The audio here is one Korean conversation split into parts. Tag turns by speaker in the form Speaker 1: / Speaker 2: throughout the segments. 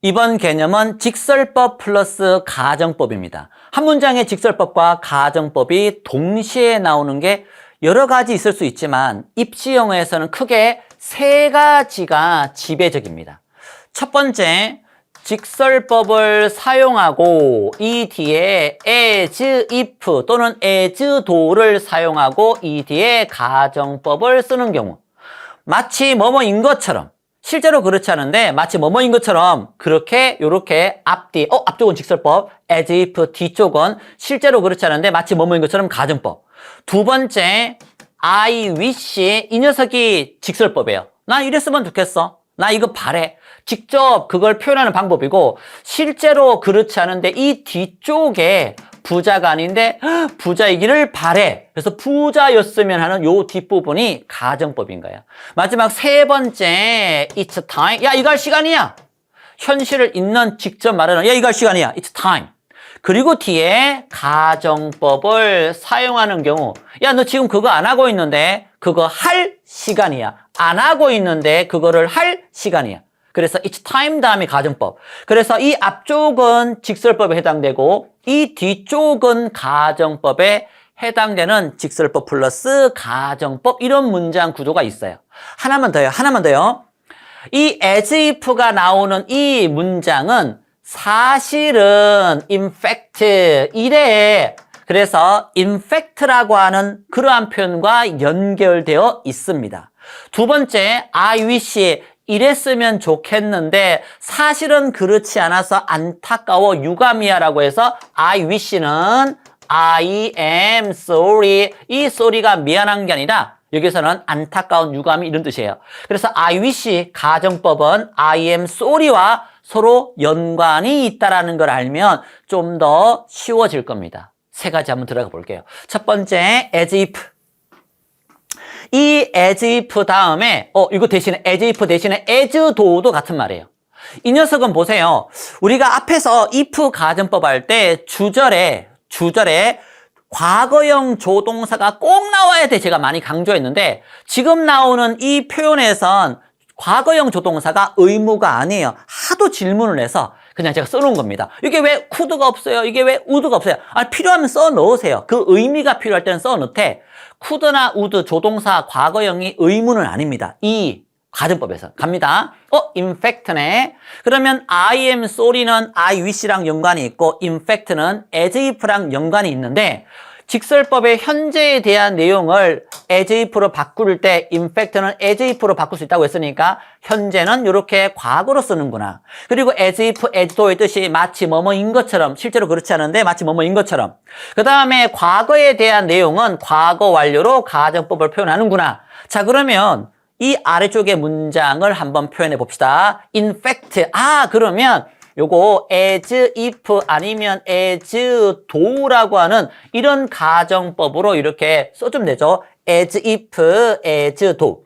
Speaker 1: 이번 개념은 직설법 플러스 가정법입니다. 한 문장의 직설법과 가정법이 동시에 나오는 게 여러 가지 있을 수 있지만 입시 영어에서는 크게 세 가지가 지배적입니다. 첫 번째, 직설법을 사용하고 이 뒤에 as, if 또는 as, tho를 사용하고 이 뒤에 가정법을 쓰는 경우, 마치 뭐뭐인 것처럼, 실제로 그렇지 않은데 마치 뭐뭐인 것처럼 그렇게 요렇게 앞쪽은 직설법, as if, 뒤쪽은 실제로 그렇지 않은데 마치 뭐뭐인 것처럼 가정법. 두 번째, I wish, 이 녀석이 직설법이에요. 나 이랬으면 좋겠어. 나 이거 바래. 직접 그걸 표현하는 방법이고, 실제로 그렇지 않은데 이 뒤쪽에 부자가 아닌데 부자이기를 바래. 그래서 부자였으면 하는 요 뒷부분이 가정법인 거야. 마지막 세 번째, it's time. 야, 이거 할 시간이야. 현실을 있는 직접 말하는, 야, 이거 할 시간이야. it's time. 그리고 뒤에 가정법을 사용하는 경우, 야, 너 지금 그거 안 하고 있는데 그거 할 시간이야. 안 하고 있는데 그거를 할 시간이야. 그래서 it's time 다음에 가정법. 그래서 이 앞쪽은 직설법에 해당되고 이 뒤쪽은 가정법에 해당되는 직설법 플러스 가정법, 이런 문장 구조가 있어요. 하나만 더요. 이 as if가 나오는 이 문장은 사실은 in fact 이래. 그래서 in fact라고 하는 그러한 표현과 연결되어 있습니다. 두 번째, I wish, 이랬으면 좋겠는데 사실은 그렇지 않아서 안타까워, 유감이야 라고 해서 I wish는 I am sorry, 이 sorry가 미안한 게 아니라 여기서는 안타까운, 유감이 이런 뜻이에요. 그래서 I wish 가정법은 I am sorry와 서로 연관이 있다라는 걸 알면 좀 더 쉬워질 겁니다. 세 가지 한번 들어가 볼게요. 첫 번째, as if. 이 as if 다음에 이거 대신에 as if 대신에 as tho도 같은 말이에요. 이 녀석은 보세요. 우리가 앞에서 if 가정법 할 때 주절에 과거형 조동사가 꼭 나와야 돼 제가 많이 강조했는데, 지금 나오는 이 표현에선 과거형 조동사가 의무가 아니에요. 하도 질문을 해서 그냥 제가 써놓은 겁니다. 이게 왜 could가 없어요? 이게 왜 would가 없어요? 필요하면 써 넣으세요. 그 의미가 필요할 때는 써 넣되, could나 would 조동사 과거형이 의무는 아닙니다. 이 가정법에서 갑니다. in fact네. 그러면 I am sorry는 I wish랑 연관이 있고 in fact는 as if랑 연관이 있는데, 직설법의 현재에 대한 내용을 as if로 바꿀 때 in fact는 as if로 바꿀 수 있다고 했으니까 현재는 이렇게 과거로 쓰는구나. 그리고 as if, as though의 뜻이 마치 뭐뭐인 것처럼, 실제로 그렇지 않은데 마치 뭐뭐인 것처럼. 그 다음에 과거에 대한 내용은 과거 완료로 가정법을 표현하는구나. 자, 그러면 이 아래쪽의 문장을 한번 표현해 봅시다. in fact. 그러면 요거 as if 아니면 as though라고 하는 이런 가정법으로 이렇게 써주면 되죠. as if, as though.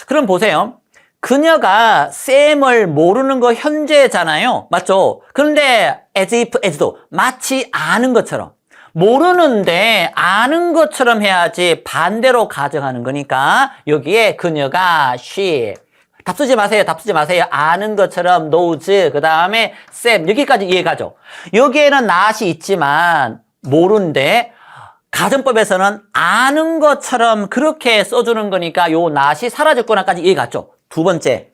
Speaker 1: 그럼 보세요. 그녀가 쌤을 모르는 거 현재잖아요. 맞죠? 그런데 as if, as though. 마치 아는 것처럼. 모르는데 아는 것처럼 해야지 반대로 가정하는 거니까 여기에 그녀가 she. 답 쓰지 마세요. 아는 것처럼 knows, 그 다음에 쌤, 여기까지 이해가죠. 여기에는 not이 있지만 모르는데 가정법에서는 아는 것처럼 그렇게 써주는 거니까 요 not이 사라졌구나까지 이해갔죠. 두 번째,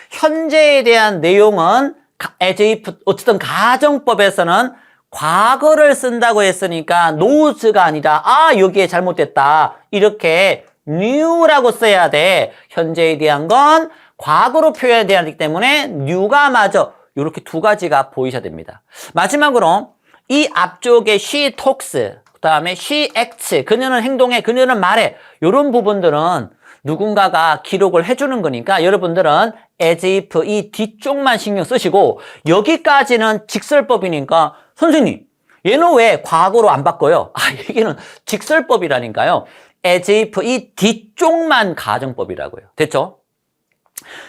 Speaker 1: 현재에 대한 내용은 as if, 어쨌든 가정법에서는 과거를 쓴다고 했으니까 knows가 아니라 여기에 잘못됐다, 이렇게 new라고 써야 돼. 현재에 대한 건 과거로 표현해야 되기 때문에 new가 맞아. 이렇게 두 가지가 보이셔야 됩니다. 마지막으로 이 앞쪽에 she talks, 그 다음에 she acts, 그녀는 행동해, 그녀는 말해, 이런 부분들은 누군가가 기록을 해주는 거니까 여러분들은 as if 이 뒤쪽만 신경 쓰시고, 여기까지는 직설법이니까 선생님 얘는 왜 과거로 안 바꿔요? 여기는 직설법이라니까요. as if 이 뒤쪽만 가정법이라고요. 됐죠?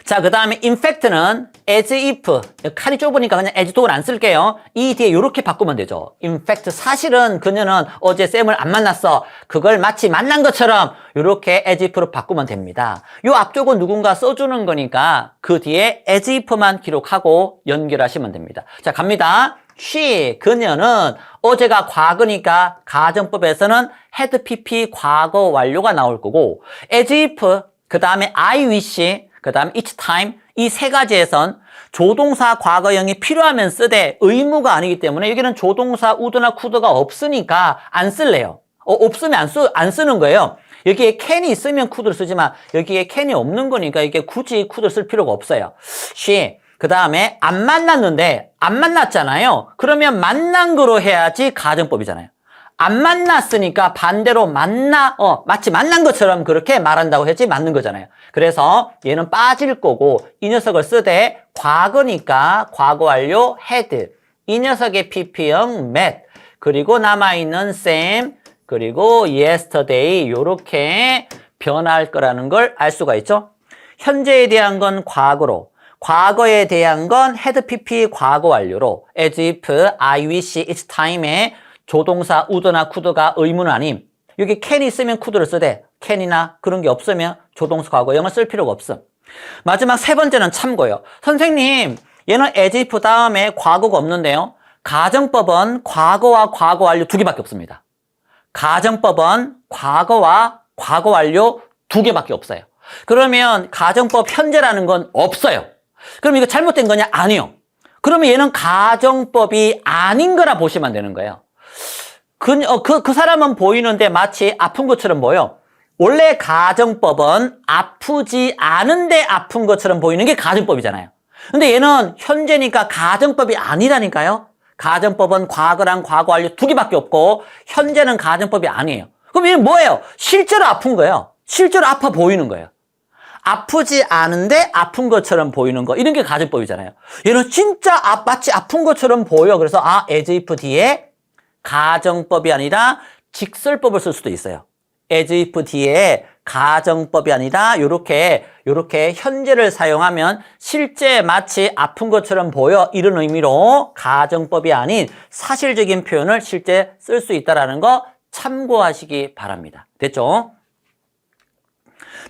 Speaker 1: 자, 그 다음에 in fact는 as if, 칼이 좁으니까 그냥 as tho를 안 쓸게요. 이 뒤에 이렇게 바꾸면 되죠. in fact, 사실은 그녀는 어제 쌤을 안 만났어. 그걸 마치 만난 것처럼 이렇게 as if로 바꾸면 됩니다. 요 앞쪽은 누군가 써주는 거니까 그 뒤에 as if만 기록하고 연결하시면 됩니다. 자, 갑니다. she, 그녀는 어제가 과거니까 가정법에서는 had pp 과거 완료가 나올 거고 as if, 그 다음에 I wish, 그 다음 each time 이 세 가지에선 조동사 과거형이 필요하면 쓰되 의무가 아니기 때문에 여기는 조동사 would나 could가 없으니까 안 쓸래요. 없으면 안 쓰는 거예요. 여기에 can이 있으면 could를 쓰지만 여기에 can이 없는 거니까 이게 굳이 could를 쓸 필요가 없어요. she, 그 다음에 안 만났는데 안 만났잖아요. 그러면 만난 거로 해야지 가정법이잖아요. 안 만났으니까 반대로 마치 만난 것처럼 그렇게 말한다고 했지 맞는 거잖아요. 그래서 얘는 빠질 거고 이 녀석을 쓰되 과거니까 과거 완료 had, 이 녀석의 pp형 met, 그리고 남아있는 same, 그리고 yesterday 요렇게 변할 거라는 걸 알 수가 있죠. 현재에 대한 건 과거로, 과거에 대한 건 had pp 과거 완료로 as if, I wish, each time에 조동사 would나 could가 의무는 아님. 여기 can이 있으면 could를 쓰되 can이나 그런 게 없으면 조동사 과거형을 쓸 필요가 없음. 마지막 세 번째는 참고요. 선생님, 얘는 as if 다음에 과거가 없는데요. 가정법은 과거와 과거 완료 두 개밖에 없습니다. 가정법은 과거와 과거 완료 두 개밖에 없어요. 그러면 가정법 현재라는 건 없어요. 그럼 이거 잘못된 거냐? 아니요. 그러면 얘는 가정법이 아닌 거라 보시면 되는 거예요. 그 사람은 보이는데 마치 아픈 것처럼 보여. 원래 가정법은 아프지 않은데 아픈 것처럼 보이는 게 가정법이잖아요. 근데 얘는 현재니까 가정법이 아니라니까요. 가정법은 과거랑 과거 완료 두 개밖에 없고 현재는 가정법이 아니에요. 그럼 얘는 뭐예요? 실제로 아픈 거예요. 실제로 아파 보이는 거예요. 아프지 않은데 아픈 것처럼 보이는 거, 이런 게 가정법이잖아요. 얘는 진짜 마치 아픈 것처럼 보여. 그래서 as if 뒤에 가정법이 아니라 직설법을 쓸 수도 있어요. as if 뒤에 가정법이 아니라 요렇게 현재를 사용하면 실제 마치 아픈 것처럼 보여, 이런 의미로 가정법이 아닌 사실적인 표현을 실제 쓸 수 있다는 거 참고하시기 바랍니다. 됐죠?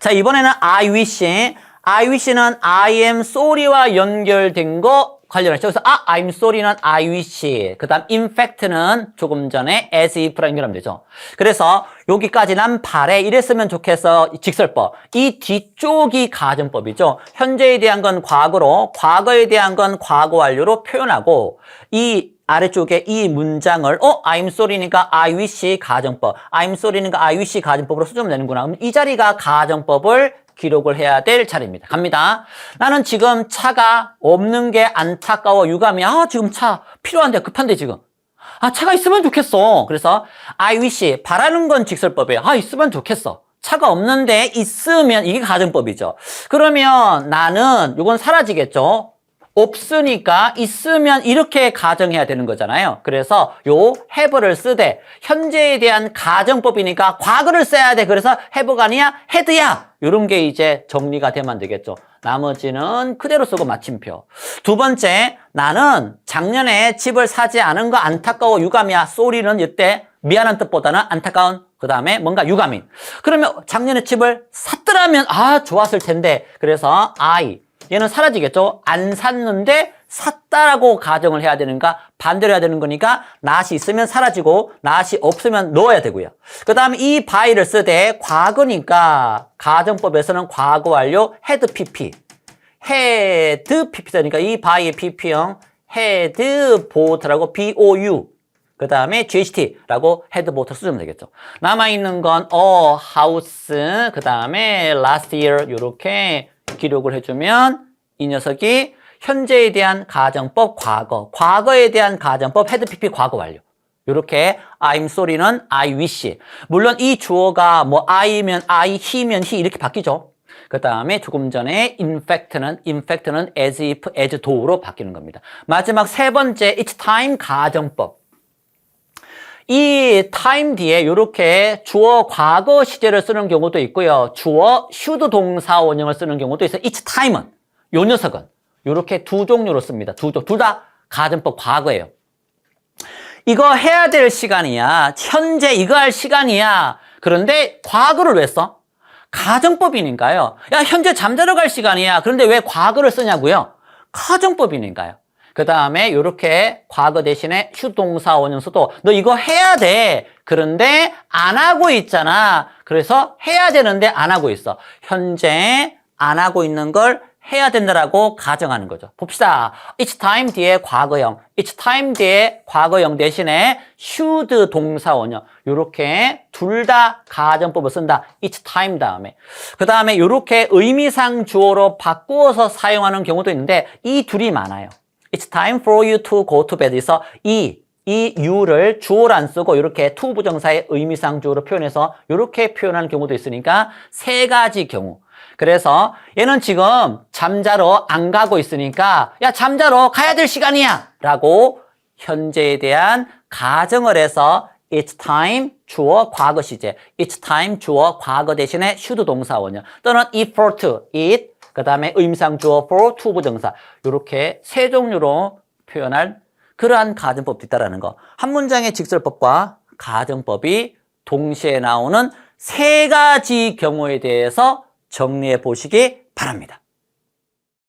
Speaker 1: 자, 이번에는 I wish. I wish는 I am sorry와 연결된 거 관련해서 그래서 I'm sorry는 I wish. 그 다음 in fact는 조금 전에 as if랑 연결하면 되죠. 그래서 여기까지 난 바래 이랬으면 좋겠어. 직설법. 이 뒤쪽이 가정법이죠. 현재에 대한 건 과거로, 과거에 대한 건 과거 완료로 표현하고 이 아래쪽에 이 문장을 I'm sorry니까 I wish 가정법, I'm sorry니까 I wish 가정법으로 쓰면 되는구나. 그럼 이 자리가 가정법을 기록을 해야 될 자리입니다. 갑니다. 나는 지금 차가 없는 게 안타까워, 유감이야. 지금 차 필요한데, 급한데 지금. 차가 있으면 좋겠어. 그래서 I wish, 바라는 건 직설법이에요. 있으면 좋겠어. 차가 없는데 있으면 이게 가정법이죠. 그러면 나는 이건 사라지겠죠. 없으니까 있으면 이렇게 가정해야 되는 거잖아요. 그래서 요 have를 쓰되 현재에 대한 가정법이니까 과거를 써야 돼. 그래서 have가 아니야 had야. 이런 게 이제 정리가 되면 되겠죠. 나머지는 그대로 쓰고 마침표. 두 번째, 나는 작년에 집을 사지 않은 거 안타까워, 유감이야. sorry는 이때 미안한 뜻보다는 안타까운, 그 다음에 뭔가 유감인. 그러면 작년에 집을 샀더라면 좋았을 텐데. 그래서 얘는 사라지겠죠. 안 샀는데 샀다라고 가정을 해야 되는가, 반대로 해야 되는 거니까 not이 있으면 사라지고 not이 없으면 넣어야 되고요. 그 다음에 이 by를 쓰되 과거니까 가정법에서는 과거 완료 had pp. had pp 쓰니까 이 by의 pp형 had bought라고 bou. 그 다음에 GHT라고 had bought 쓰면 되겠죠. 남아있는 건 a house, 그 다음에 last year 이렇게 기록을 해주면 이 녀석이 현재에 대한 가정법 과거, 과거에 대한 가정법 had pp 과거 완료. 이렇게 I'm sorry는 I wish. 물론 이 주어가 뭐 I면 I, he면 he 이렇게 바뀌죠. 그 다음에 조금 전에 in fact는 as if, as though로 바뀌는 겁니다. 마지막 세 번째 each time 가정법. 이 time 뒤에 이렇게 주어 과거 시제를 쓰는 경우도 있고요. 주어 should 동사 원형을 쓰는 경우도 있어요. each time은, 요 녀석은 이렇게 두 종류로 씁니다. 둘 다 가정법 과거예요. 이거 해야 될 시간이야. 현재 이거 할 시간이야. 그런데 과거를 왜 써? 가정법이니까요. 야, 현재 잠자러 갈 시간이야. 그런데 왜 과거를 쓰냐고요? 가정법이니까요. 그 다음에 이렇게 과거 대신에 휴동사 원형 써도 너 이거 해야 돼. 그런데 안 하고 있잖아. 그래서 해야 되는데 안 하고 있어. 현재 안 하고 있는 걸 해야 된다라고 가정하는 거죠. 봅시다. each time 뒤에 과거형, each time 뒤에 과거형 대신에 should 동사 원형 이렇게 둘 다 가정법을 쓴다. each time 다음에 그 다음에 이렇게 의미상 주어로 바꾸어서 사용하는 경우도 있는데 이 둘이 많아요. It's time for you to go to bed에서 이 you를 주어를 안 쓰고 이렇게 to 부정사의 의미상 주어로 표현해서 이렇게 표현하는 경우도 있으니까 세 가지 경우. 그래서 얘는 지금 잠자러 안 가고 있으니까 야 잠자러 가야 될 시간이야 라고 현재에 대한 가정을 해서 it's time 주어 과거 시제 it's time 주어 과거 대신에 should 동사 원형 또는 eat for to eat 그 다음에 의미상 주어 for to 부정사 이렇게 세 종류로 표현할 그러한 가정법도 있다는 거. 한 문장의 직설법과 가정법이 동시에 나오는 세 가지 경우에 대해서 정리해 보시기 바랍니다.